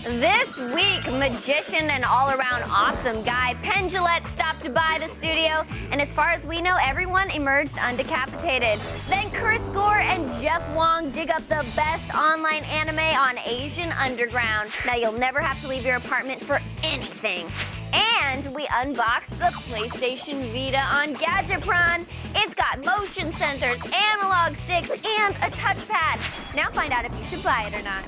This week, magician and all-around awesome guy Penn Jillette stopped by the studio, and as far as we know, everyone emerged undecapitated. Then Chris Gore and Jeff Wong dig up the best online anime on Asian Underground. Now you'll never have to leave your apartment for anything. And we unboxed the PlayStation Vita on Gadgetron. It's got motion sensors, analog sticks, and a touchpad. Now find out if you should buy it or not.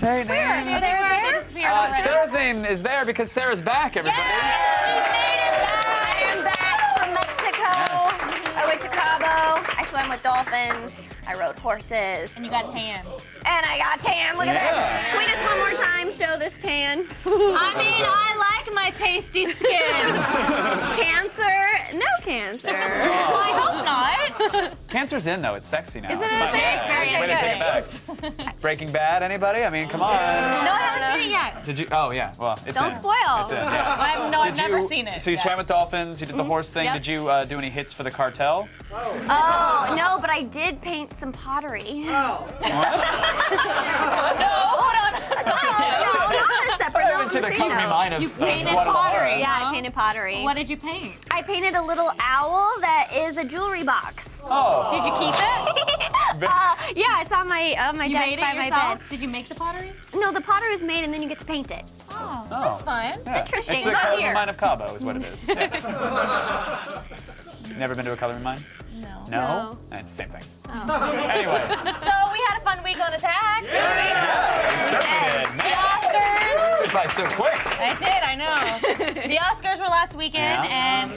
Hey, names. Sarah's name is there because Sarah's back, everybody. Yes, she made it back. I am back from Mexico. Yes. I went to Cabo. I swam with dolphins. I rode horses. And you got tan. And I got tan. Look at this. Can we just one more time show this tan? I mean, I like my pasty skin. Cancer? No cancer. Well, I hope not. Cancer's in, though. It's sexy now. Isn't it? Thanks, very Way to take it back. Breaking Bad, anybody? I mean, come on. No, I haven't seen it yet. Did you? Oh, yeah. Well, it's Don't in. spoil. It's in, yeah. I've never seen it. So you swam with dolphins, you did the horse thing. Yep. Did you do any hits for the cartel? Oh, no, but I did paint some pottery. No, hold on. No, not a separate note. Into the company mind of You painted Guadalajara. pottery. Yeah, I painted pottery. What did you paint? I painted a little owl that is a jewelry box. Oh. Did you keep it? Yeah, it's on my You desk made by it my yourself? bed. Did you make the pottery? No, the pottery is made and then you get to paint it. Oh, that's fun. Yeah. interesting. It's the Not coloring here. mine of Cabo is what it is. Yeah. Never been to a coloring mine? No. No? It's the same thing. Anyway. So we had a fun week on Attack, didn't we? We certainly did. The Man, Oscars. it's by so quick. I did, I know. The Oscars were last weekend, Yeah. and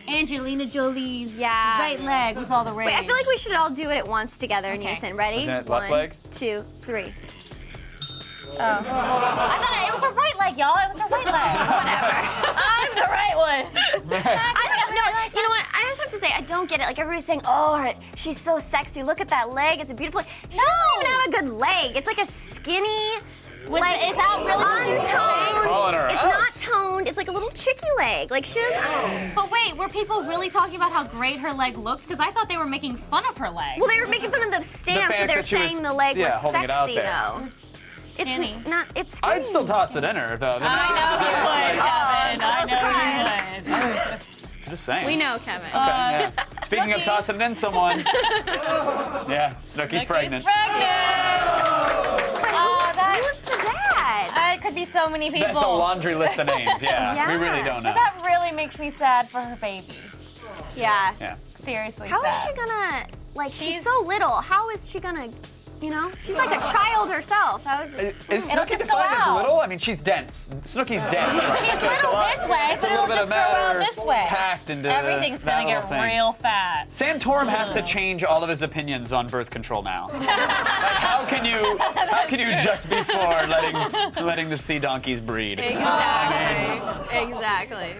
Angelina Jolie's Yeah. right leg was all the rage. Wait, I feel like we should all do it at once together, Okay. Neeson. Ready? Isn't it left 1, leg? 2, 3. I thought it was her right leg, y'all. It was her right leg. Whatever. I'm the right one. I don't know. You know what? I just have to say, I don't get it. Like, everybody's saying, oh, she's so sexy. Look at that leg. It's a beautiful leg. She doesn't even have a good leg. It's like a skinny, like, is that really what you're untoned. Calling her It's out. not toned. It's like a little chicky leg. Like, she doesn't. But wait, were people really talking about how great her leg looked? Because I thought they were making fun of her leg. Well, they were making fun of the stance, fact so they were that she was, saying the leg was holding it out sexy, there. though. Skinny. It's not. It's skinny. I'd still toss it in her, though. I know you would, Kevin. I know you would. I'm just saying. We know, Kevin. Okay, yeah. Speaking of Snooki. tossing it in someone. Yeah, Snooki's pregnant. She's pregnant. Who's the dad? It could be so many people. That's a laundry list of names, yeah. We really don't know. That really makes me sad for her baby. Yeah. Yeah. Seriously How sad. is she gonna, like, she's She's- so little. How is she gonna, you know? She's like a child herself. How is it? Is It'll Snooki just go defined as out. little? I mean, she's dense. Snooki's dense, right? She's So it's a little lot- this way, it's a but it'll little bit just of grow out matter this way. Packed into Everything's that gonna little get thing. real fat. Santorum has to change all of his opinions on birth control now. Like, how can you just be for letting the sea donkeys breed? Exactly.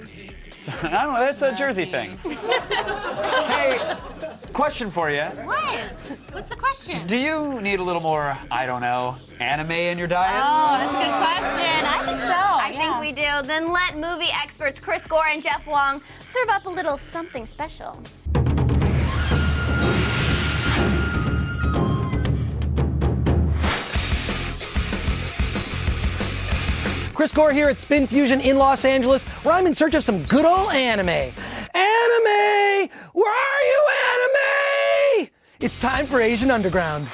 I don't know. That's a Jersey thing. Hey, question for you. What? What's the question? Do you need a little more, I don't know, anime in your diet? Oh, that's a good question. I think so. I think we do. Then let movie experts Chris Gore and Jeff Wong serve up a little something special. Chris Gore here at Spin Fusion in Los Angeles, where I'm in search of some good old anime. Anime! Where are you, anime? It's time for Asian Underground.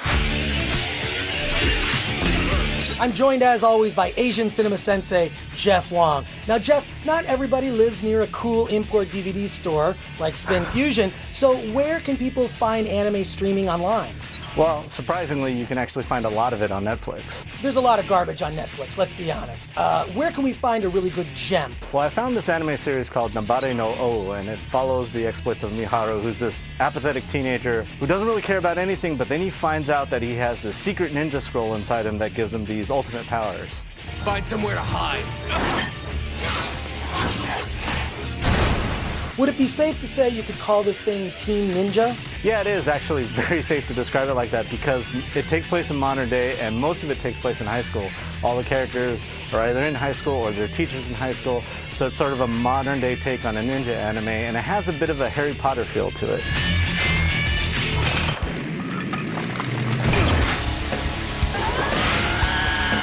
I'm joined as always by Asian cinema sensei Jeff Wong. Now Jeff, not everybody lives near a cool import DVD store like Spin Fusion, so where can people find anime streaming online? Well, surprisingly, you can actually find a lot of it on Netflix. There's a lot of garbage on Netflix, let's be honest. Where can we find a really good gem? Well, I found this anime series called Nabare no O, and it follows the exploits of Miharu, who's this apathetic teenager who doesn't really care about anything, but then he finds out that he has this secret ninja scroll inside him that gives him these ultimate powers. Find somewhere to hide. Would it be safe to say you could call this thing Team Ninja? Yeah, it is actually very safe to describe it like that because it takes place in modern day and most of it takes place in high school. All the characters are either in high school or they're teachers in high school, so it's sort of a modern day take on a ninja anime, and it has a bit of a Harry Potter feel to it.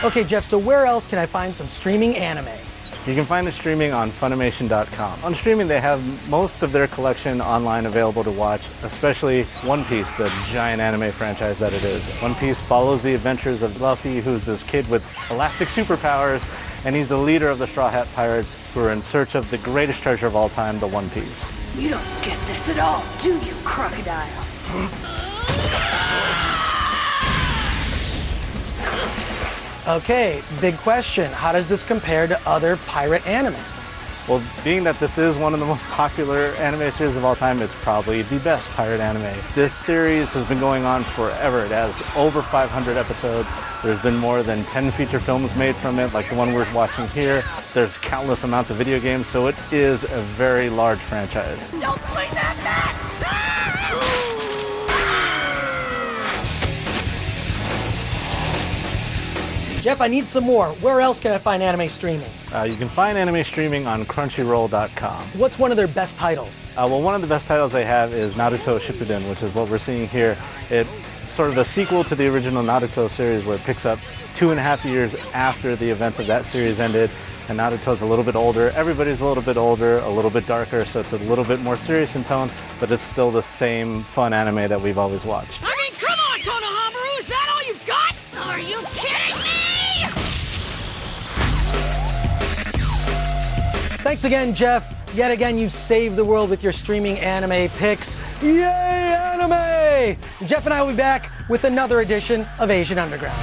Okay, Jeff, so where else can I find some streaming anime? You can find it streaming on Funimation.com. On streaming, they have most of their collection online available to watch, especially One Piece, the giant anime franchise that it is. One Piece follows the adventures of Luffy, who's this kid with elastic superpowers, and he's the leader of the Straw Hat Pirates, who are in search of the greatest treasure of all time, the One Piece. You don't get this at all, do you, Crocodile? Okay, big question. How does this compare to other pirate anime? Well, being that this is one of the most popular anime series of all time, it's probably the best pirate anime. This series has been going on forever. It has over 500 episodes. There's been more than 10 feature films made from it, like the one we're watching here. There's countless amounts of video games, so it is a very large franchise. Don't swing that bat! Jeff, I need some more. Where else can I find anime streaming? You can find anime streaming on Crunchyroll.com. What's one of their best titles? Well, one of the best titles they have is Naruto Shippuden, which is what we're seeing here. It's sort of a sequel to the original Naruto series where it picks up 2.5 years after the events of that series ended. And Naruto's a little bit older. Everybody's a little bit older, a little bit darker, so it's a little bit more serious in tone, but it's still the same fun anime that we've always watched. I mean, come on, Konohamaru! Is that all you've got? Are you kidding me? Thanks again, Jeff. Yet again, you saved the world with your streaming anime picks. Yay, anime! Jeff and I will be back with another edition of Asian Underground.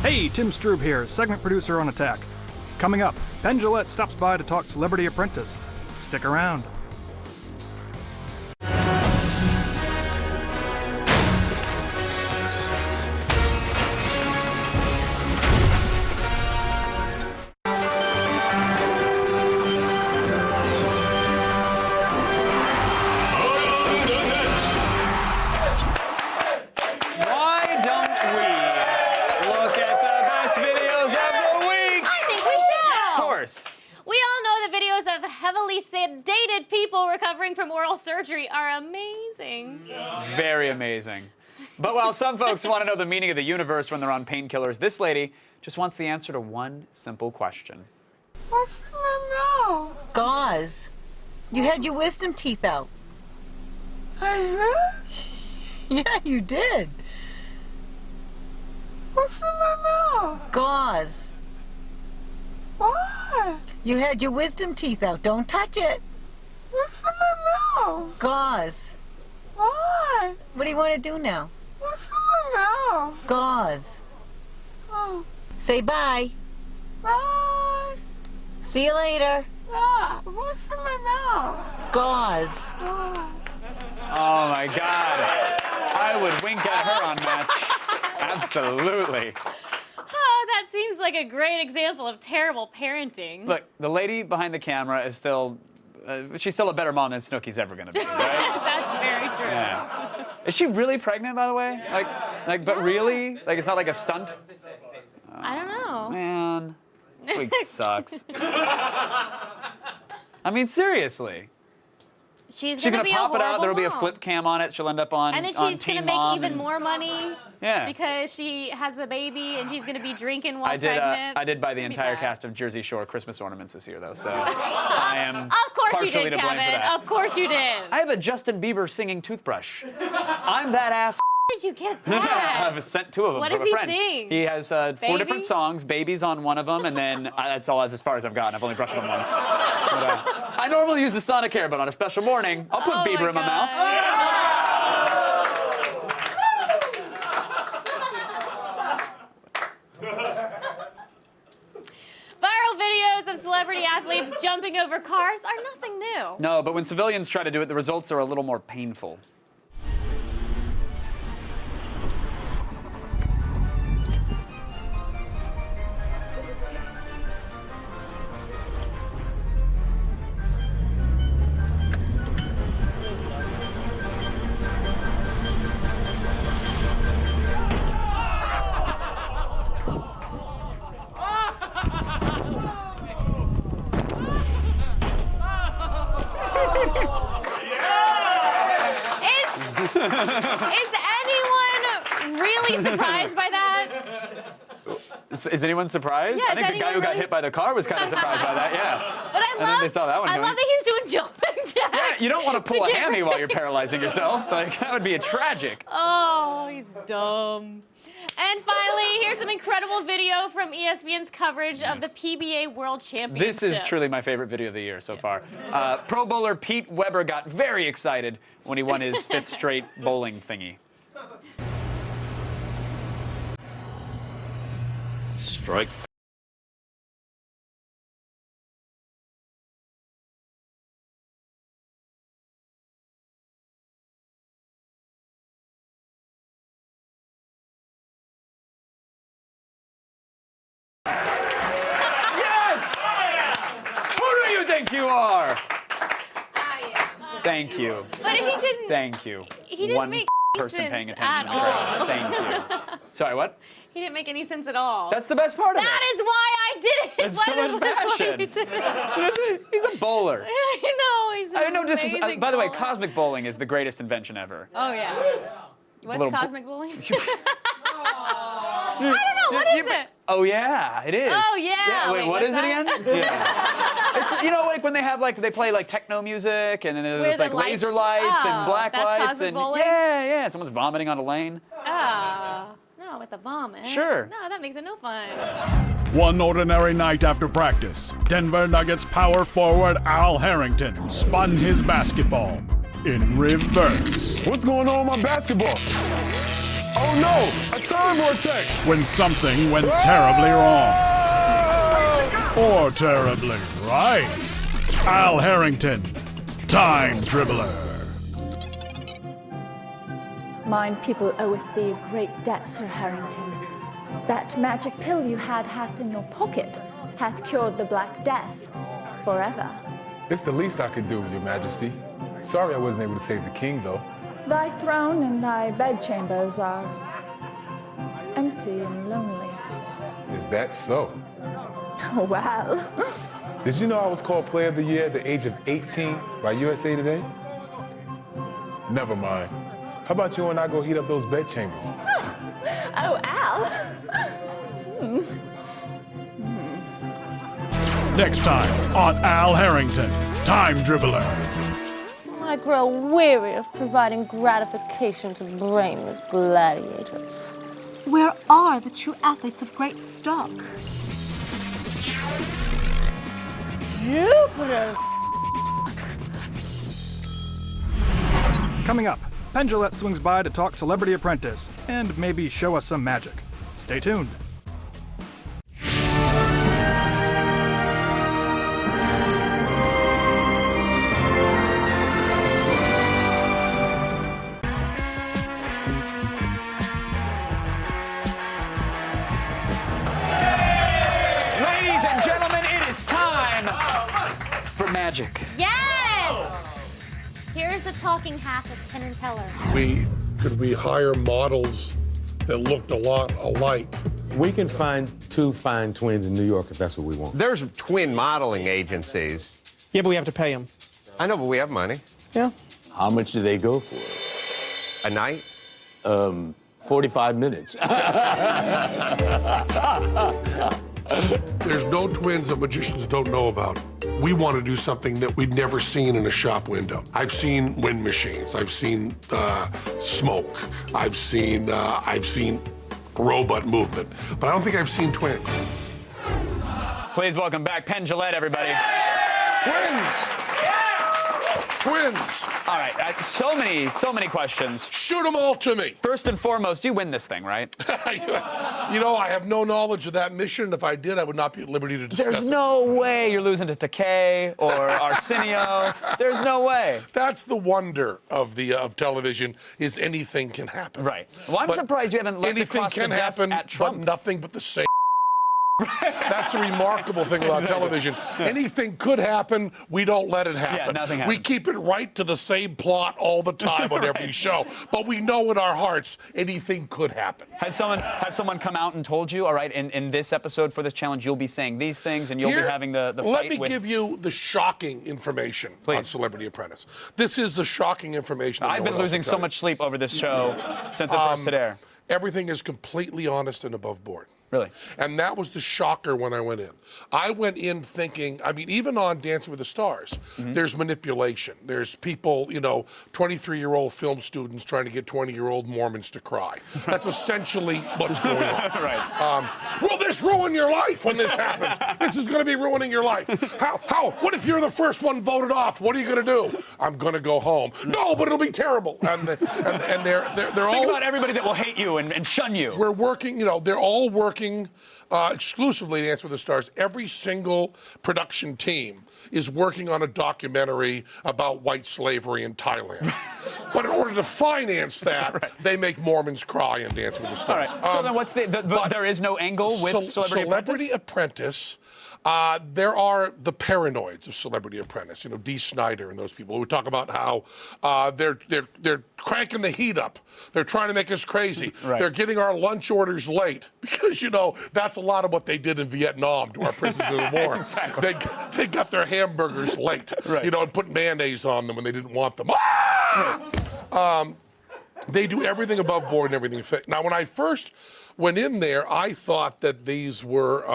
Hey, Tim Strube here, segment producer on Attack. Coming up, Penn Jillette stops by to talk Celebrity Apprentice. Stick around. Why don't we look at the best videos of the week? I think we should. Of course. We all know the videos of heavily sedated people recovering from oral surgery are amazing. Very amazing. But while some folks want to know the meaning of the universe when they're on painkillers, this lady just wants the answer to one simple question. What's in my mouth? Gauze. You had your wisdom teeth out. I did? Yeah, you did. What's in my mouth? Gauze. What? You had your wisdom teeth out. Don't touch it. What's in my mouth? Gauze. What? What do you want to do now? What's in my mouth? Gauze. Oh, Say bye. bye. See you later. Ah, what's in my mouth? Gauze. Oh. Oh my God. I would wink at her on match. Absolutely. Oh, that seems like a great example of terrible parenting. Look, the lady behind the camera is still, she's still a better mom than Snooki's ever gonna be, right? That's very true. Yeah. Is she really pregnant, by the way? But really? Like, it's not like a stunt? I don't know. Man, this week sucks. I mean, seriously. She's She's gonna gonna be pop a it out. There'll be a mom. flip cam on it. She'll end up on And then on she's Teen gonna make Mom even and- more money Yeah. because she has a baby and she's gonna be drinking while I did. pregnant. I did buy the It's gonna be entire bad. cast of Jersey Shore Christmas ornaments this year, though. So I am Of course you partially did, to blame for Kevin. that. Of course you did. I have a Justin Bieber singing toothbrush. I'm that ass. did you get that? I've sent 2 of them What from does a he friend. sing? He has 4 Baby? different songs. Baby's on one of them, and then that's all as far as I've gotten. I've only brushed them once. But, I normally use the Sonicare, but on a special morning, I'll put Bieber in my mouth. Viral videos of celebrity athletes jumping over cars are nothing new. No, but when civilians try to do it, the results are a little more painful. Is anyone really surprised by that? Is anyone surprised? Yeah, I think is the guy who anyone got really- hit by the car was kind of surprised by that, yeah. But I And then they saw that one love coming. that he's doing jumping jacks. Yeah, you don't want to pull a get hammy rid- while you're paralyzing yourself. Like, that would be a tragic. Oh, he's dumb. And finally, here's some incredible video from ESPN's coverage of the PBA World Championship. This is truly my favorite video of the year so far. Pro bowler Pete Weber got very excited when he won his 5th straight bowling thingy. Strike. Who do you think you are? Thank you. But he didn't. Thank you. He didn't One make person sense paying attention at in the crowd. all. Thank you. Sorry, what? He didn't make any sense at all. That's the best part of That it. is why I did it. It's so much passion. He's a bowler. I know. He's an amazing By the way, bowler. cosmic bowling is the greatest invention ever. Oh yeah. What's Little cosmic bowling? I don't know. What is it? Oh yeah, it is. Oh, yeah. Wait, Wait, what what's is it again? that? Yeah. It's like when they have they play techno music and then Where there's the laser lights- lights oh, and black that's lights cosmic and bowling? yeah. Someone's vomiting on a lane. Oh, no, with the vomit. Sure. No, that makes it no fun. One ordinary night after practice, Denver Nuggets power forward Al Harrington spun his basketball in reverse. What's going on with my basketball? Oh no! A time vortex! When something went terribly wrong. Or terribly right. Al Harrington, time dribbler. Mine people oweth thee a great debt, Sir Harrington. That magic pill you hath in your pocket hath cured the Black Death forever. It's the least I could do, Your Majesty. Sorry I wasn't able to save the king, though. Thy throne and thy bedchambers are empty and lonely. Is that so? Well, Did you know I was called Player of the Year at the age of 18 by USA Today? Never mind. How about you and I go heat up those bed chambers? oh, Al. Next time on Al Harrington, time dribbler. I grow weary of providing gratification to brainless gladiators. Where are the true athletes of great stock? Jupiter! Coming up, Penn Jillette swings by to talk Celebrity Apprentice and maybe show us some magic. Stay tuned. Ladies and gentlemen, it is time for magic. Yes! Here's the talking half of Penn and Teller. Could we hire models that looked a lot alike? We can find 2 fine twins in New York if that's what we want. There's twin modeling agencies. Yeah, but we have to pay them. I know, but we have money. Yeah. How much do they go for? A night? 45 minutes. There's no twins that magicians don't know about. we want to do something that we'd never seen in a shop window. I've seen wind machines. I've seen smoke. I've seen robot movement. But I don't think I've seen twins. Please welcome back Penn Jillette, everybody. Twins! Twins! All right, so many questions. Shoot them all to me. First and foremost, you win this thing, right? You know, I have no knowledge of that mission. If I did, I would not be at liberty to discuss There's it. no way you're losing to Takei or Arsenio. There's no way. That's the wonder of television, is anything can happen. Right. Well, I'm surprised you haven't looked across the desk at Trump. But nothing but the same. That's the remarkable thing about television. Anything could happen, we don't let it happen. Yeah, nothing happens. We keep it right to the same plot all the time on every show. But we know in our hearts, anything could happen. Has someone come out and told you, all right, in this episode for this challenge, you'll be saying these things and you'll be having the fight Let me with... give you the shocking information on Celebrity Apprentice. This is the shocking information. That I've been losing so much sleep over this show since it first hit air. Everything is completely honest and above board. Really? And that was the shocker when I went in. I went in thinking, I mean, even on Dancing with the Stars, there's manipulation. There's people, 23-year-old film students trying to get 20-year-old Mormons to cry. That's essentially what's going on. Right. Will this ruin your life when this happens? This is going to be ruining your life. How? What if you're the first one voted off? What are you going to do? I'm going to go home. No, but it'll be terrible. And they're all... Think about everybody that will hate you and shun you. We're working, they're all working exclusively to Dance with the Stars. Every single production team is working on a documentary about white slavery in Thailand. But in order to finance that, they make Mormons cry and Dance with the Stars. All right. So then what's there is no angle with Celebrity Apprentice? There are the paranoids of Celebrity Apprentice, Dee Snider and those people who talk about how they're cranking the heat up. They're trying to make us crazy. Right. They're getting our lunch orders late because, that's a lot of what they did in Vietnam to our prisoners of war. Exactly. They got their hamburgers late, and put mayonnaise on them when they didn't want them. They do everything above board and everything fit. Now, when I first went in there, I thought that these were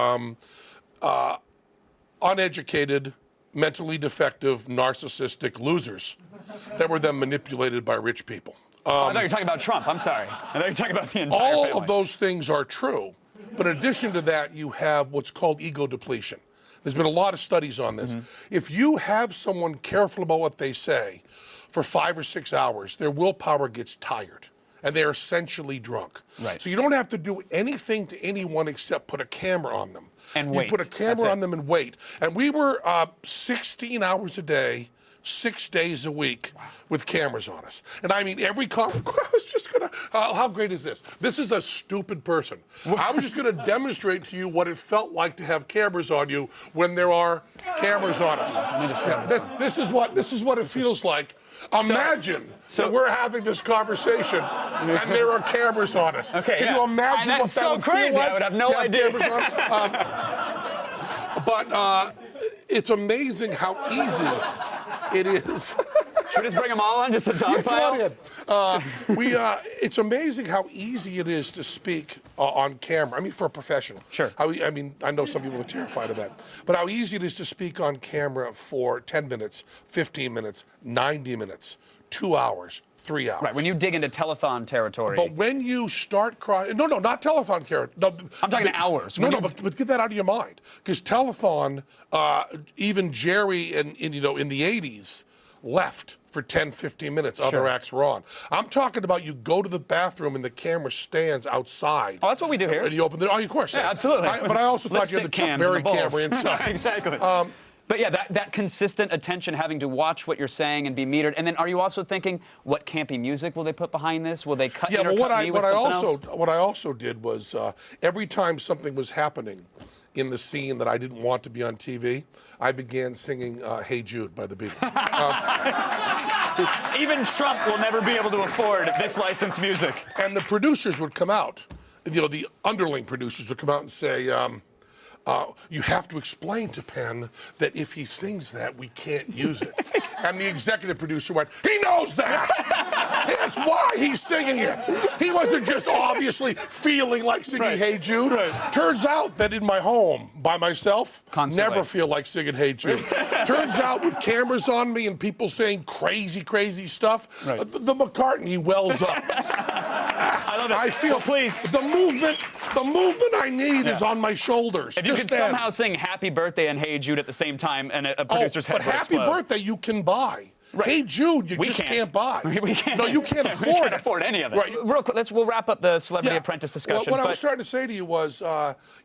uneducated, mentally defective, narcissistic losers that were then manipulated by rich people. I thought you were talking about Trump. I'm sorry. I thought you were talking about the entire all family. of those things are true. But in addition to that, you have what's called ego depletion. There's been a lot of studies on this. If you have someone careful about what they say for 5 or 6 hours, their willpower gets tired. And they're essentially drunk. Right. So you don't have to do anything to anyone except put a camera on them. And wait. You put a camera on them and wait. And we were 16 hours a day, 6 days a week with cameras on us. And I mean, I was just going to, how great is this? This is a stupid person. I was just going to demonstrate to you what it felt like to have cameras on you when there are cameras on us. Let me just grab This is what it feels like. Imagine that we're having this conversation and there are cameras on us. Okay, Can you imagine what that would crazy. feel like? I would have no to idea. Cameras on us? But it's amazing how easy it is. Should we just bring them all on, just a dog pile? It's amazing how easy it is to speak on camera. I mean, for a professional. Sure. I know some people are terrified of that. But how easy it is to speak on camera for 10 minutes, 15 minutes, 90 minutes, 2 hours, 3 hours. Right, when you dig into telethon territory. But when you start crying, no, not telethon character. No, I'm talking hours. But get that out of your mind, because telethon, even Jerry in the 80s left for 10, 15 minutes. Other acts were on. I'm talking about you go to the bathroom and the camera stands outside. Oh, that's what we do here. And you open the. Oh, of course. Yeah, absolutely. But I also thought you had the Chuck Berry camera inside. Exactly. But yeah, that consistent attention, having to watch what you're saying and be metered. And then, are you also thinking, what campy music will they put behind this? Will they cut me with something else? What I also did was every time something was happening in the scene that I didn't want to be on TV, I began singing "Hey Jude" by the Beatles. Even Trump will never be able to afford this licensed music. And the producers would come out, the underling producers would come out and say, you have to explain to Penn that if he sings that, we can't use it. And the executive producer went, he knows that! That's why he's singing it. He wasn't just obviously feeling like singing Hey Jude. Turns out that in my home, by myself, never feel like singing Hey Jude. Turns out with cameras on me and people saying crazy, crazy stuff, Right. the McCartney wells up. I love it. I feel, Well, please. the movement I need is on my shoulders. If you Just could then. somehow sing Happy Birthday and Hey Jude at the same time, and a producer's head but would Happy explode. Birthday you can buy. Right. Hey Jude, you We just can't. can't buy. We can't. No, you can't afford We can't it. afford any of it. Right. Real quick, we'll wrap up the Celebrity Yeah. Apprentice Well, discussion. what I but- was trying to say to you was,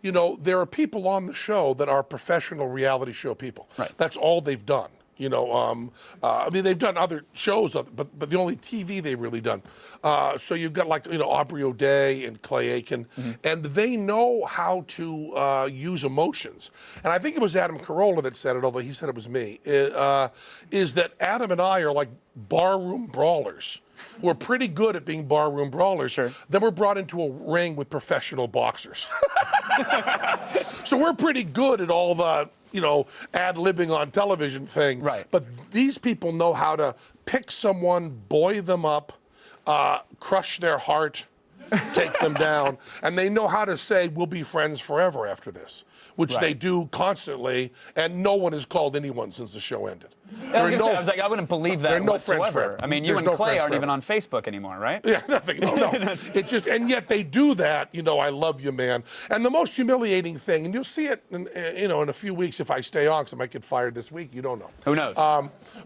you know, there are people on the show that are professional reality show people. Right. That's all they've done. You know, I mean, they've done other shows, but the only TV they've really done. So you've got like, you know, Aubrey O'Day and Clay Aiken, and they know how to use emotions. And I think it was Adam Carolla that said it, although he said it was me, is that Adam and I are like barroom brawlers. We're pretty good at being barroom brawlers. Sure. Then we're brought into a ring with professional boxers. So we're pretty good at all the, you know, ad-libbing on television thing. Right. But these people know how to pick someone, buoy them up, crush their heart, take them down, and they know how to say, we'll be friends forever after this, which Right. they do constantly, and no one has called anyone since the show ended. I was like, I wouldn't believe that there are no friends whatsoever. forever. I mean, you There's and no Clay friends aren't even forever. on Facebook anymore, right? Yeah, nothing. No. It just, and yet they do that. You know, I love you, man. And the most humiliating thing, and you'll see it, in, you know, in a few weeks if I stay on, because I might get fired this week. You don't know. Who knows?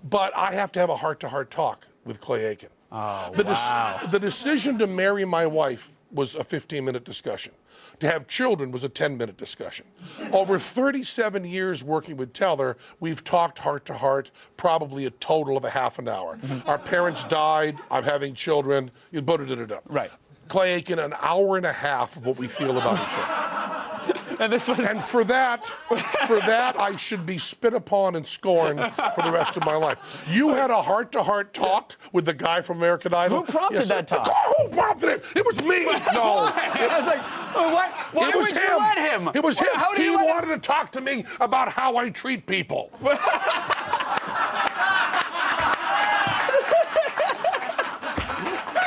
But I have to have a heart-to-heart talk with Clay Aiken. Oh, wow. The decision to marry my wife was a 15-minute discussion. To have children was a 10-minute discussion. Over 37 years working with Teller, we've talked heart to heart, probably a total of a half an hour. Our parents died. I'm having children. Right. Clay Aiken, an hour and a half of what we feel about each other. And for that, I should be spit upon and scorned for the rest of my life. You had a heart-to-heart talk with the guy from American Idol. Who prompted that talk? Who prompted it? It was me. No. I was like, what? Why It was would you let him? It was him. How did He you let him? wanted to talk to me about how I treat people.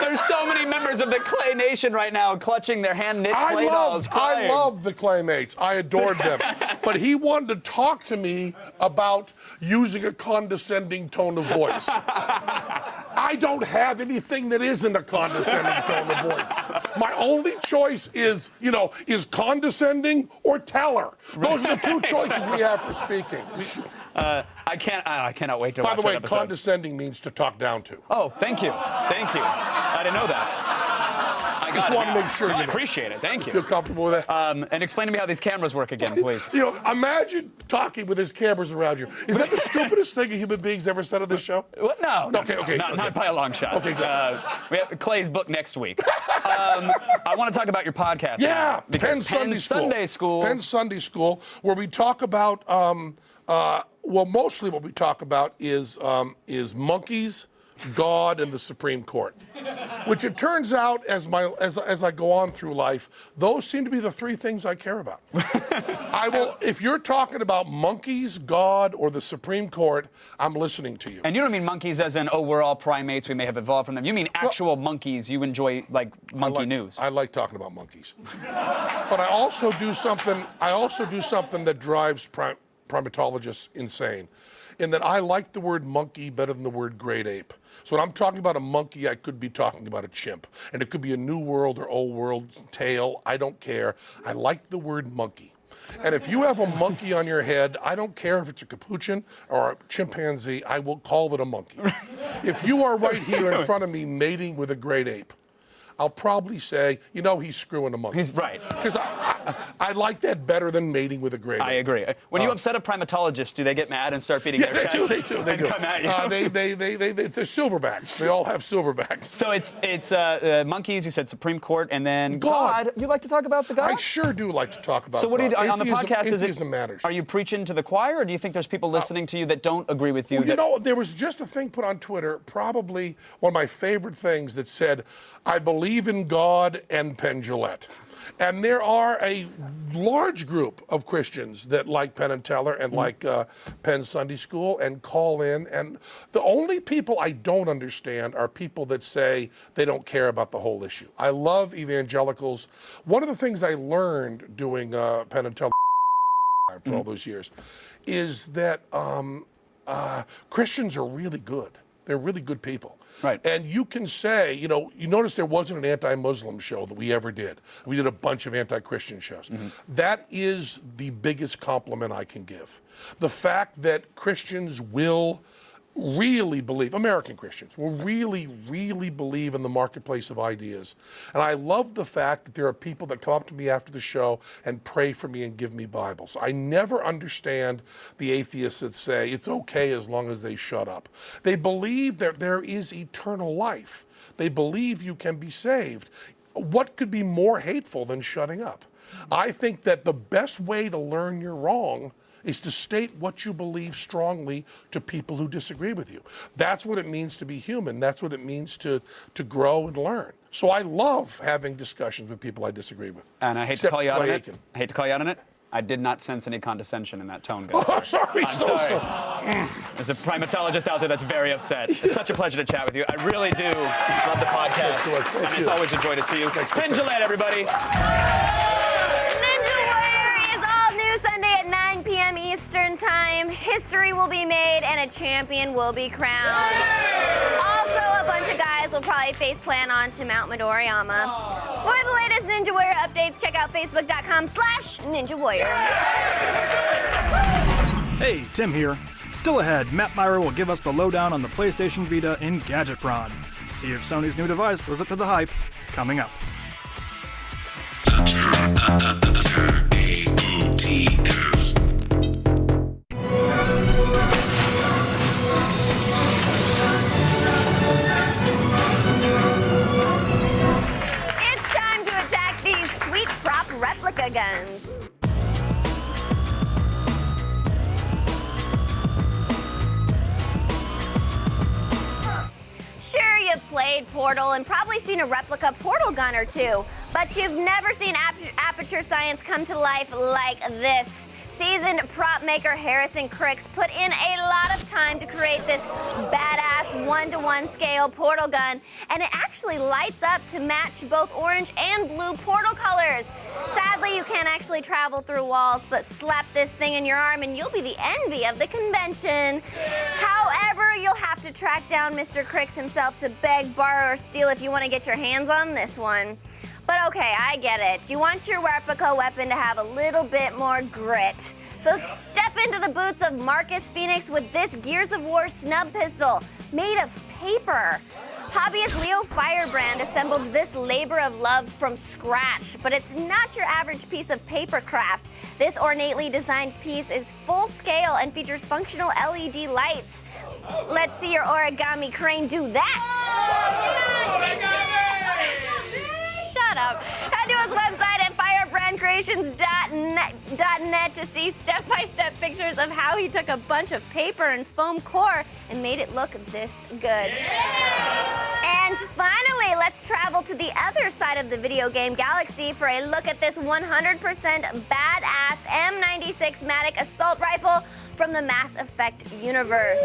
There's so many members of the Clay Nation right now clutching their hand-knit Clay dolls. I loved the Claymates. I adored them. But he wanted to talk to me about using a condescending tone of voice. I don't have anything that isn't a condescending tone of voice. My only choice is, you know, is condescending or Teller. Those are the two choices we have for speaking. I cannot wait to watch By the way, that episode. condescending means to talk down to. Oh, thank you. Thank you. I didn't know that. Just want to make sure I you know. appreciate it. Thank you. Feel comfortable with that? And explain to me how these cameras work again, please. You know, imagine talking with his cameras around you. Is that the stupidest thing a human being's ever said on this show? What? No. Okay. Not by a long shot. Okay, good. We have Clay's book next week. I want to talk about your podcast. Yeah, now, because Penn Sunday School. Penn Sunday School, where we talk about, well, mostly what we talk about is monkeys, God, and the Supreme Court. Which it turns out, as I go on through life, those seem to be the three things I care about. If you're talking about monkeys, God, or the Supreme Court, I'm listening to you. And you don't mean monkeys as in, oh, we're all primates, we may have evolved from them. You mean actual monkeys, you enjoy, like, monkey news. I like talking about monkeys. But I also do something that drives primatologists insane, in that I like the word monkey better than the word great ape. So when I'm talking about a monkey, I could be talking about a chimp. And it could be a New World or Old World tale. I don't care. I like the word monkey. And if you have a monkey on your head, I don't care if it's a capuchin or a chimpanzee, I will call it a monkey. If you are right here in front of me mating with a great ape, I'll probably say, you know, he's screwing a monkey. He's right. Because I like that better than mating with a great ape. I agree. When you upset a primatologist, do they get mad and start beating their chests? They do. and come at you? They're silverbacks. They all have silverbacks. So it's monkeys, you said Supreme Court, and then God. You like to talk about the God? I sure do like to talk about So what do you do God. on the podcast? Atheism matters. Are you preaching to the choir, or do you think there's people listening to you that don't agree with you? Well, you know, there was just a thing put on Twitter, probably one of my favorite things, that said, I believe in God and Penn Jillette. And there are a large group of Christians that like Penn and Teller and like Penn Sunday School and call in. And the only people I don't understand are people that say they don't care about the whole issue. I love evangelicals. One of the things I learned doing Penn and Teller for all those years is that Christians are really good. They're really good people. Right. And you can say, you notice there wasn't an anti-Muslim show that we ever did. We did a bunch of anti-Christian shows. That is the biggest compliment I can give. The fact that Christians will really believe, American Christians will really, really believe in the marketplace of ideas. And I love the fact that there are people that come up to me after the show and pray for me and give me Bibles. I never understand the atheists that say it's okay as long as they shut up. They believe that there is eternal life. They believe you can be saved. What could be more hateful than shutting up? I think that the best way to learn you're wrong is to state what you believe strongly to people who disagree with you. That's what it means to be human. That's what it means to grow and learn. So I love having discussions with people I disagree with. And I hate to call you out on it. I hate to call you out on it. I did not sense any condescension in that tone, good sir. I'm sorry. I'm sorry. There's a primatologist out there that's very upset. It's such a pleasure to chat with you. I really do love the podcast. And it's always a joy to see you. Penn Jillette, everybody. Sunday at 9 p.m. Eastern Time. History will be made and a champion will be crowned. Also, a bunch of guys will probably face plant onto Mount Midoriyama. For the latest Ninja Warrior updates, check out facebook.com/Ninja Warrior. Hey, Tim here. Still ahead, Matt Myra will give us the lowdown on the PlayStation Vita in Gadgetron. See if Sony's new device lives up to the hype. Coming up. It's time to attack these sweet prop replica guns. Sure, you've played Portal and probably seen a replica portal gun or two, but you've never seen Aperture Science come to life like this. Seasoned prop maker Harrison Cricks put in a lot of time to create this badass 1-to-1 scale portal gun, and it actually lights up to match both orange and blue portal colors. Sadly, you can't actually travel through walls, but slap this thing in your arm and you'll be the envy of the convention. However, you'll have to track down Mr. Cricks himself to beg, borrow, or steal if you want to get your hands on this one. But okay, I get it. You want your replica weapon to have a little bit more grit. So step into the boots of Marcus Phoenix with this Gears of War snub pistol made of paper. Hobbyist Leo Firebrand assembled this labor of love from scratch, but it's not your average piece of paper craft. This ornately designed piece is full scale and features functional LED lights. Let's see your origami crane do that. Shut up. Head to his website at firebrandcreations.net to see step-by-step pictures of how he took a bunch of paper and foam core and made it look this good. And finally, let's travel to the other side of the video game galaxy for a look at this 100% badass M96 Matic assault rifle from the Mass Effect universe.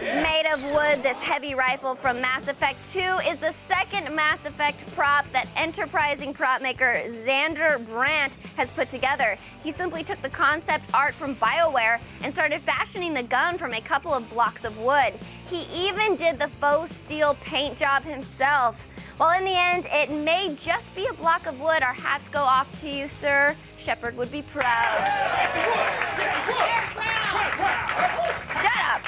Made of wood, this heavy rifle from Mass Effect 2 is the second Mass Effect prop that enterprising prop maker Xander Brandt has put together. He simply took the concept art from BioWare and started fashioning the gun from a couple of blocks of wood. He even did the faux steel paint job himself. Well, in the end, it may just be a block of wood. Our hats go off to you, sir. Shepard would be proud. Shut up.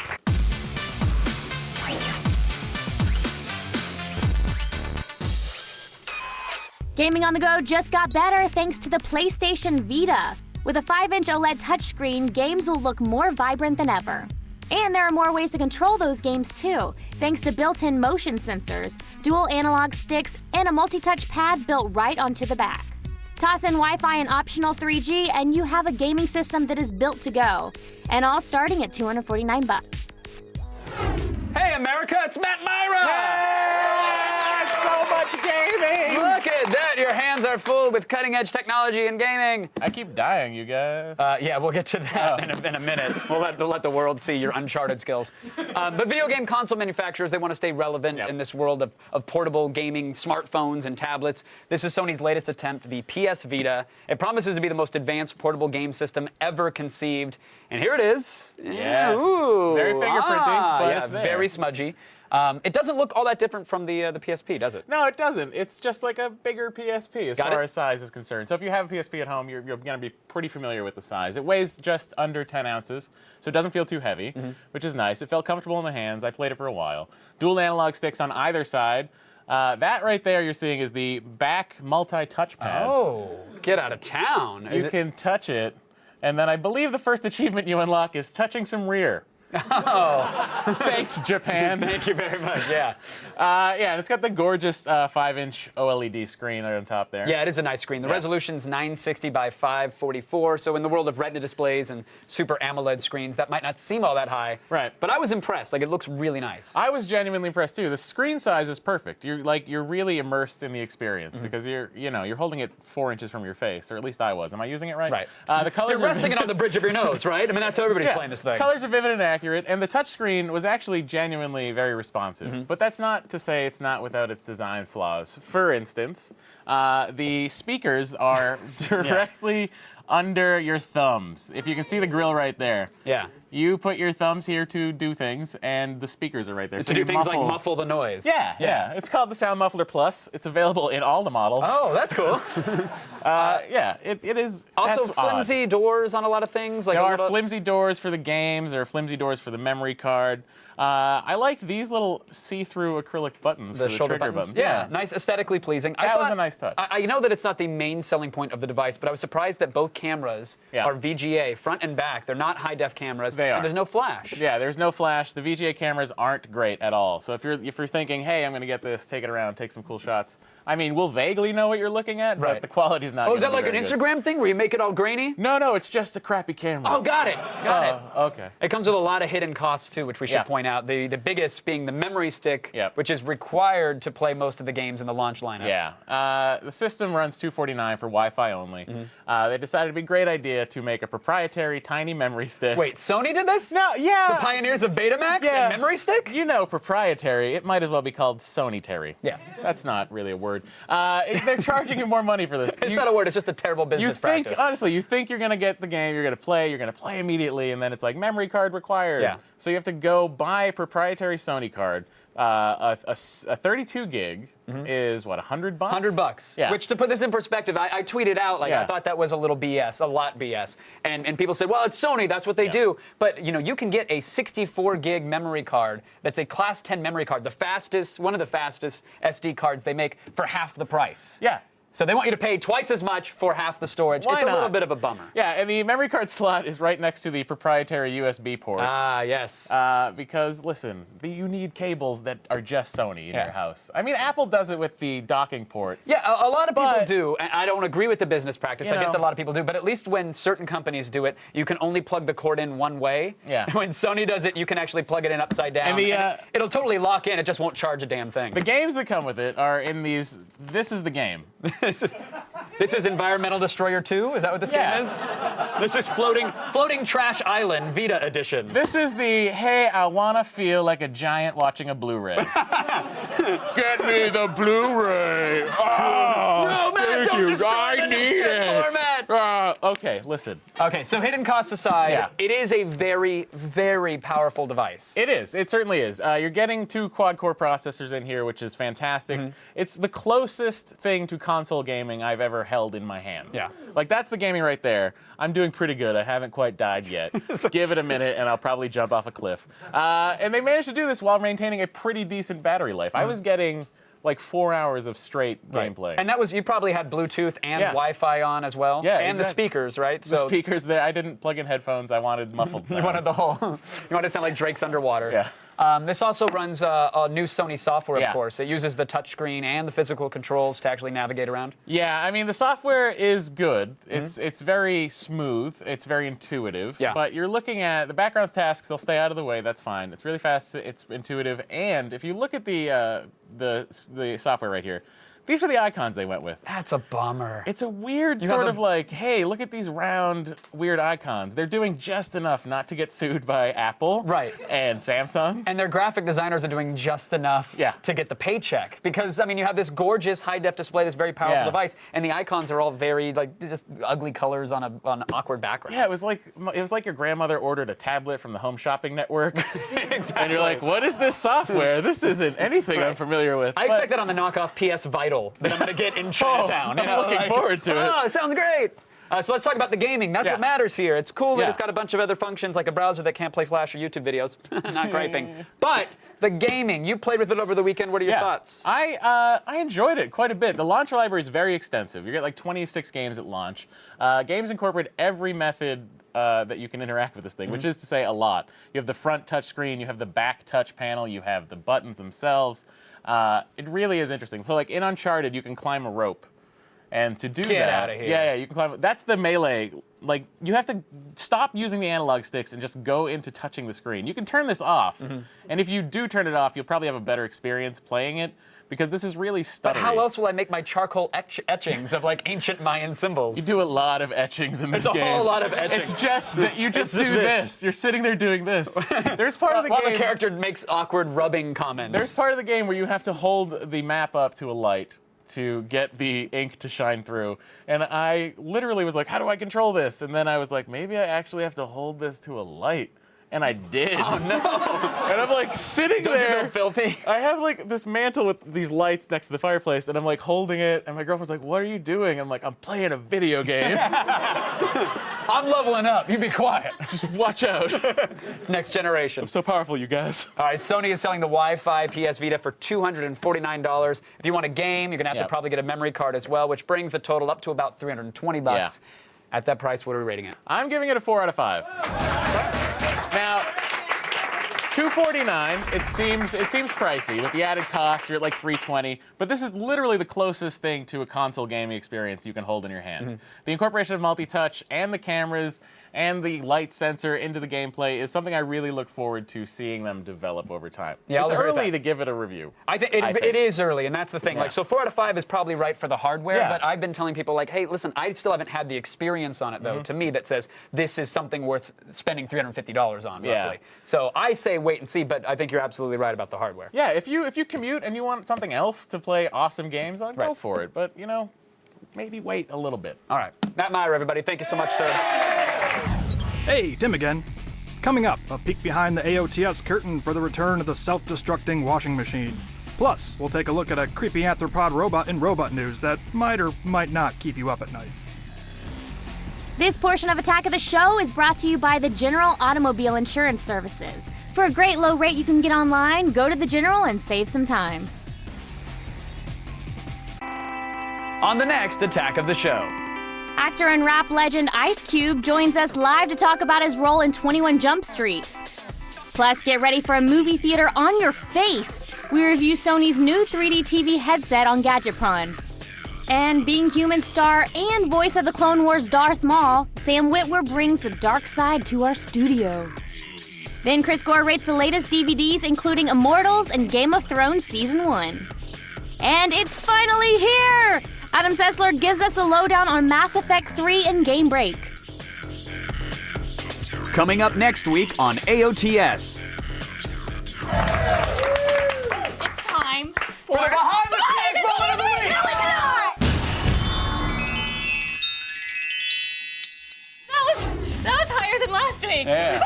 Gaming on the go just got better thanks to the PlayStation Vita. With a 5-inch OLED touchscreen, games will look more vibrant than ever. And there are more ways to control those games too, thanks to built-in motion sensors, dual analog sticks, and a multi-touch pad built right onto the back. Toss in Wi-Fi and optional 3G, and you have a gaming system that is built to go, and all starting at $249. Hey, America, it's Matt Myra! Hey, so much gaming! Look at that but your hands are full with cutting-edge technology and gaming. I keep dying, you guys. Yeah, we'll get to that in a minute. We'll let the world see your Uncharted skills. But video game console manufacturers, they want to stay relevant in this world of portable gaming, smartphones, and tablets. This is Sony's latest attempt, the PS Vita. It promises to be the most advanced portable game system ever conceived. And here it is. Yes. Ooh, Very fingerprinty, but yeah, it's there. very smudgy. It doesn't look all that different from the PSP, does it? No, it doesn't. It's just like a bigger PSP as far as size is concerned. So if you have a PSP at home, you're going to be pretty familiar with the size. It weighs just under 10 ounces, so it doesn't feel too heavy, which is nice. It felt comfortable in the hands. I played it for a while. Dual analog sticks on either side. That right there you're seeing is the back multi-touchpad. Oh, get out of town. You can touch it, and then I believe the first achievement you unlock is touching some rear. Oh. Thanks, Japan. Thank you very much, yeah. Yeah, and it's got the gorgeous 5-inch OLED screen right on top there. Yeah, it is a nice screen. The resolution's 960 by 544, so in the world of Retina displays and Super AMOLED screens, that might not seem all that high. Right. But I was impressed. Like, it looks really nice. I was genuinely impressed, too. The screen size is perfect. You're really immersed in the experience because you're holding it 4 inches from your face, or at least I was. Am I using it right? Right. The colors You're resting it on the bridge of your nose, right? I mean, that's how everybody's playing this thing. Colors are vivid and accurate, and the touchscreen was actually genuinely very responsive. But that's not to say it's not without its design flaws. For instance, the speakers are directly under your thumbs. If you can see the grill right there. Yeah. You put your thumbs here to do things, and the speakers are right there. To do things like muffle the noise. Yeah. It's called the Sound Muffler Plus. It's available in all the models. Oh, that's cool. Yeah, it is. Also, flimsy doors on a lot of things. Like there are flimsy doors for the games. There are flimsy doors for the memory card. I liked these little see-through acrylic buttons for the shoulder trigger buttons. Yeah, nice, aesthetically pleasing. That was a nice touch. I know that it's not the main selling point of the device, but I was surprised that both cameras are VGA, front and back. They're not high-def cameras. They are. And there's no flash. Yeah, there's no flash. The VGA cameras aren't great at all. So if you're thinking, hey, I'm going to get this, take it around, take some cool shots. I mean, we'll vaguely know what you're looking at, but the quality's not. Oh, is that like an Instagram thing where you make it all grainy? No, it's just a crappy camera. Oh, got it. Got it. Okay. It comes with a lot of hidden costs too, which we should point out. The biggest being the memory stick, which is required to play most of the games in the launch lineup. Yeah. The system runs $249 for Wi-Fi only. They decided it'd be a great idea to make a proprietary tiny memory stick. Wait, Sony did this? No, yeah. The pioneers of Betamax and memory stick? You know, proprietary. It might as well be called Sony-tary. Yeah. That's not really a word. They're charging you more money for this. It's not a word. It's just a terrible business practice. Honestly, you think you're going to get the game, you're going to play immediately, and then it's like memory card required. Yeah. So you have to go buy a proprietary Sony card. A 32 gig is what, $100? $100. Yeah. Which, to put this in perspective, I tweeted out I thought that was a little BS, a lot BS, and people said, well, it's Sony, that's what they do. But you can get a 64 gig memory card that's a Class 10 memory card, one of the fastest SD cards they make for half the price. Yeah. So they want you to pay twice as much for half the storage. Why it's a not? little bit of a bummer. Yeah, and the memory card slot is right next to the proprietary USB port. Ah, yes. Because, listen, you need cables that are just Sony in your house. I mean, Apple does it with the docking port. Yeah, a lot of people do. And I don't agree with the business practice. I get that a lot of people do. But at least when certain companies do it, you can only plug the cord in one way. Yeah. When Sony does it, you can actually plug it in upside down. And it'll totally lock in. It just won't charge a damn thing. The games that come with it are in these. This is the game. This is Environmental Destroyer 2? Is that what this game is? This is Floating Trash Island Vita Edition. This is the, hey, I want to feel like a giant watching a Blu-ray. Get me the Blu-ray. Oh, no, man, don't destroy the next-gen format. Okay, listen. Okay, so hidden costs aside, it is a very, very powerful device. It is. It certainly is. You're getting 2 quad-core processors in here, which is fantastic. It's the closest thing to console gaming I've ever held in my hands. Yeah. Like, that's the gaming right there. I'm doing pretty good. I haven't quite died yet. Give it a minute, and I'll probably jump off a cliff. And they managed to do this while maintaining a pretty decent battery life. I was getting like 4 hours of straight gameplay. And that was, you probably had Bluetooth and Wi-Fi on as well. Yeah, and the speakers, right? The speakers there. I didn't plug in headphones. I wanted muffled sound. You wanted the whole, you wanted to sound like Drake's Underwater. Yeah. This also runs a new Sony software, of course. It uses the touchscreen and the physical controls to actually navigate around. Yeah, I mean, the software is good. It's very smooth. It's very intuitive. Yeah. But you're looking at the background tasks, they'll stay out of the way. That's fine. It's really fast. It's intuitive. And if you look at the software right here, These are the icons they went with. That's a bummer. It's a weird sort of like, hey, look at these round, weird icons. They're doing just enough not to get sued by Apple and Samsung. And their graphic designers are doing just enough to get the paycheck. Because, I mean, you have this gorgeous high-def display, this very powerful device, and the icons are all very, like, just ugly colors on an awkward background. Yeah, it was like your grandmother ordered a tablet from the Home Shopping Network. Exactly. And you're like, what is this software? This isn't anything I'm familiar with. I expect that on the knockoff PS Vital that I'm going to get in Chinatown. I'm looking forward to it. Oh, it sounds great. So let's talk about the gaming. That's what matters here. It's cool that it's got a bunch of other functions like a browser that can't play Flash or YouTube videos. Not griping. But the gaming, you played with it over the weekend. What are your thoughts? I enjoyed it quite a bit. The launch library is very extensive. You get like 26 games at launch. Games incorporate every method that you can interact with this thing, which is to say a lot. You have the front touch screen, you have the back touch panel, you have the buttons themselves. It really is interesting. So like in Uncharted, you can climb a rope. And to do Get out of here. Yeah, you can climb. That's the melee. Like, you have to stop using the analog sticks and just go into touching the screen. You can turn this off. And if you do turn it off, you'll probably have a better experience playing it, because this is really stuttery. But how else will I make my charcoal etchings of, like, ancient Mayan symbols? You do a lot of etchings in this game. game. It's a whole lot of etching. It's just that you just do this. You're sitting there doing this. There's part of the While game. the character makes awkward rubbing comments. There's part of the game where you have to hold the map up to a light to get the ink to shine through. And I literally was like, how do I control this? And then I was like, maybe I actually have to hold this to a light. And I did. Oh, no. And I'm like sitting there. Don't you feel filthy? I have like this mantle with these lights next to the fireplace, and I'm like holding it, and my girlfriend's like, what are you doing? I'm like, I'm playing a video game. I'm leveling up. You be quiet. Just watch out. It's next generation. I'm so powerful, you guys. All right, Sony is selling the Wi-Fi PS Vita for $249. If you want a game, you're going to have to probably get a memory card as well, which brings the total up to about $320. Yeah. At that price, what are we rating it? I'm giving it a 4 out of 5. Now, $249, it seems pricey. With the added cost, you're at like $320. But this is literally the closest thing to a console gaming experience you can hold in your hand. The incorporation of multi-touch and the cameras and the light sensor into the gameplay is something I really look forward to seeing them develop over time. Yeah, it's I'll agree with early that. to give it a review. I think it is early, and that's the thing. Yeah. Like, so 4 out of 5 is probably right for the hardware, Yeah. but I've been telling people, like, hey, listen, I still haven't had the experience on it, though, to me, that says this is something worth spending $350 on, roughly. So I say wait and see, but I think you're absolutely right about the hardware. Yeah, if you commute and you want something else to play awesome games on, go for it. But, you know, maybe wait a little bit. All right. Matt Meyer, everybody. Thank you so much, sir. Hey, Tim again. Coming up, a peek behind the AOTS curtain for the return of the self-destructing washing machine. Plus, we'll take a look at a creepy arthropod robot in robot news that might or might not keep you up at night. This portion of Attack of the Show is brought to you by the General Automobile Insurance Services. For a great low rate you can get online, go to the General and save some time. On the next Attack of the Show. Actor and rap legend Ice Cube joins us live to talk about his role in 21 Jump Street. Plus, get ready for a movie theater on your face. We review Sony's new 3D TV headset on GadgetPron. And Being Human star and voice of the Clone Wars Darth Maul, Sam Witwer brings the dark side to our studio. Then Chris Gore rates the latest DVDs, including Immortals and Game of Thrones Season 1. And it's finally here! Adam Sessler gives us the lowdown on Mass Effect 3 and Game Break. Coming up next week on AOTS. It's time for the behind the scenes moment of the week. No, it's not. That was higher than last week. Yeah.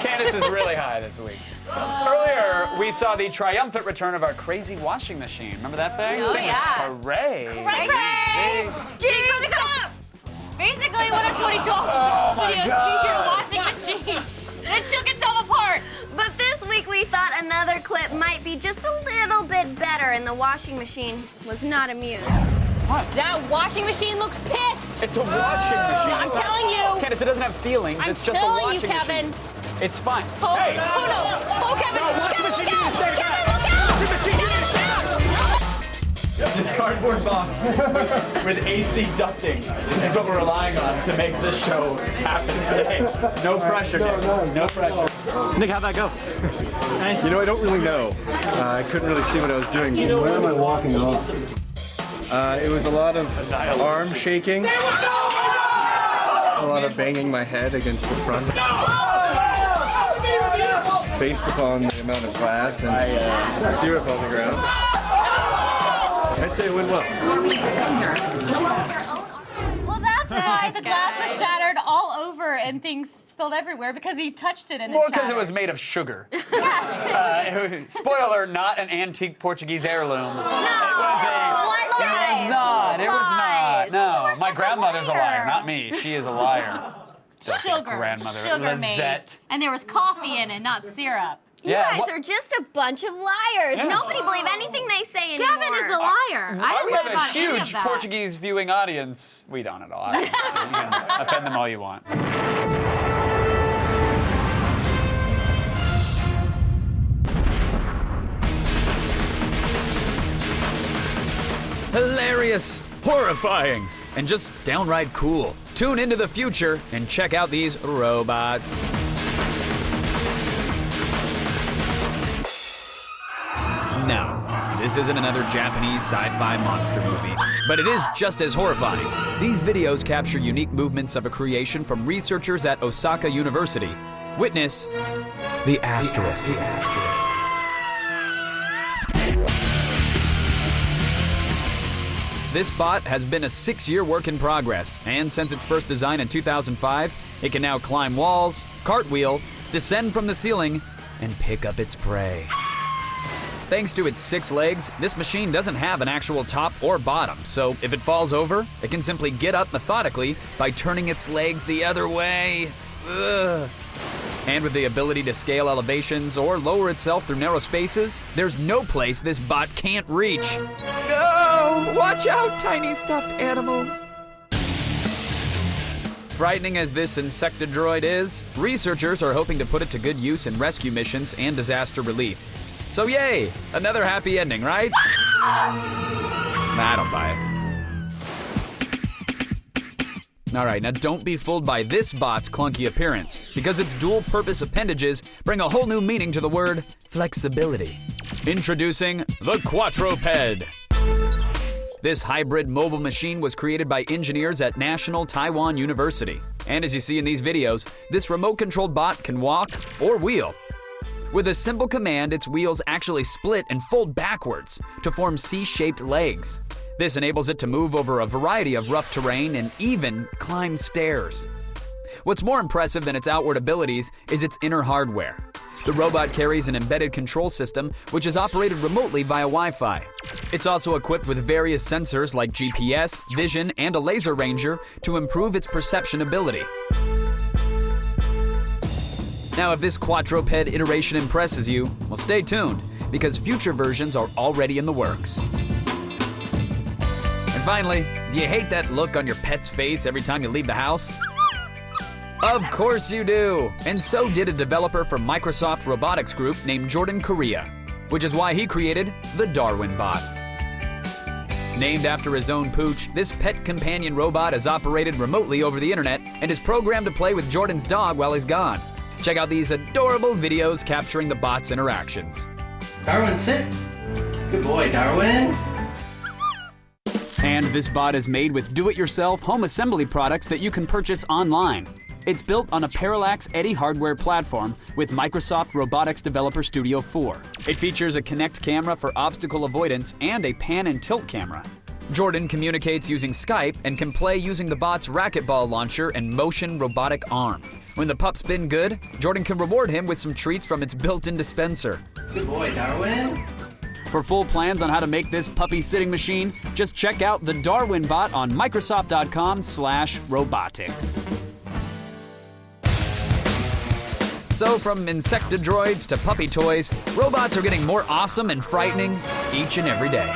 Candace is really high this week. Earlier, we saw the triumphant return of our crazy washing machine. Remember that thing? Oh, That thing was hooray. Hooray! Jinx, let me go! Basically, what a 22 Studios featured washing machine that shook itself apart. But this week we thought another clip might be just a little bit better, and the washing machine was not amused. What? That washing machine looks pissed. It's a washing machine. I'm telling you. Candace, it doesn't have feelings. I'm it's just a telling washing you, Kevin. machine. It's fine. Oh, hey! Oh, no. Oh, Kevin. No, washing Kevin, machine, look you out. stay back. Kevin, look out. Washing machine, Kevin, look out. This cardboard box with AC ducting is what we're relying on to make this show happen today. No pressure, Nick. No pressure. Nick, how'd that go? You know, I don't really know. I couldn't really see what I was doing. Where am I walking off? It was a lot of arm shaking, a lot of banging my head against the front, based upon the amount of glass and syrup on the ground. I'd say it went well. Well, that's why the glass was shattered all over and things spilled everywhere, because he touched it and it Well, shattered. because it was made of sugar. Yes. Spoiler, not an antique Portuguese heirloom. No. It was not. No, my grandmother's a liar, not me. She is a liar. Grandmother. Sugar made. Lizette. And there was coffee in it, not syrup. You guys are just a bunch of liars. Yeah. Nobody believe anything they say anymore. Gavin is the liar. I didn't We lie have a about any of huge that. Portuguese viewing audience. We don't at all. You can offend them all you want. Hilarious, horrifying, and just downright cool. Tune into the future and check out these robots. No, this isn't another Japanese sci-fi monster movie, but it is just as horrifying. These videos capture unique movements of a creation from researchers at Osaka University. Witness the Asterisk. This bot has been a 6-year work in progress, and since its first design in 2005, it can now climb walls, cartwheel, descend from the ceiling, and pick up its prey. Thanks to its 6 legs, this machine doesn't have an actual top or bottom, so if it falls over, it can simply get up methodically by turning its legs the other way. Ugh. And with the ability to scale elevations or lower itself through narrow spaces, there's no place this bot can't reach. No! Watch out, tiny stuffed animals! Frightening as this Insectadroid is, researchers are hoping to put it to good use in rescue missions and disaster relief. So yay! Another happy ending, right? I don't buy it. Alright, now don't be fooled by this bot's clunky appearance, because its dual-purpose appendages bring a whole new meaning to the word flexibility. Introducing the Quadruped. This hybrid mobile machine was created by engineers at National Taiwan University. And as you see in these videos, this remote-controlled bot can walk or wheel. With a simple command, its wheels actually split and fold backwards to form C-shaped legs. This enables it to move over a variety of rough terrain and even climb stairs. What's more impressive than its outward abilities is its inner hardware. The robot carries an embedded control system which is operated remotely via Wi-Fi. It's also equipped with various sensors like GPS, vision, and a laser ranger to improve its perception ability. Now, if this quadruped iteration impresses you, well, stay tuned, because future versions are already in the works. And finally, do you hate that look on your pet's face every time you leave the house? Of course you do! And so did a developer from Microsoft Robotics Group named Jordan Correa, which is why he created the Darwin Bot. Named after his own pooch, this pet companion robot is operated remotely over the internet and is programmed to play with Jordan's dog while he's gone. Check out these adorable videos capturing the bot's interactions. Darwin, sit. Good boy, Darwin. And this bot is made with do-it-yourself home assembly products that you can purchase online. It's built on a Parallax Eddy hardware platform with Microsoft Robotics Developer Studio 4. It features a Kinect camera for obstacle avoidance and a pan and tilt camera. Jordan communicates using Skype and can play using the bot's racquetball launcher and motion robotic arm. When the pup's been good, Jordan can reward him with some treats from its built-in dispenser. Good boy, Darwin. For full plans on how to make this puppy sitting machine, just check out the Darwin Bot on Microsoft.com/robotics. So from Insectadroids to puppy toys, robots are getting more awesome and frightening each and every day.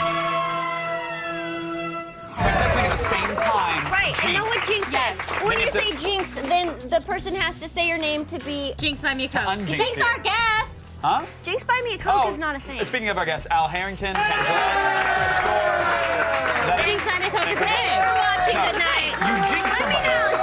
We said something at the same time. Right, I know what Jinx says. When you Then say Jinx, then the person has to say your name to be... Jinx, buy me a Coke. Unjinx Jinx it. our guests! Huh? Jinx buy me a Coke is not a thing. Speaking of our guests, Al Harrington, Ken Gillette, Chris Gore. Jinx, buy me a Coke is a Thanks for watching. Good night. You jinxed Let me somebody. know.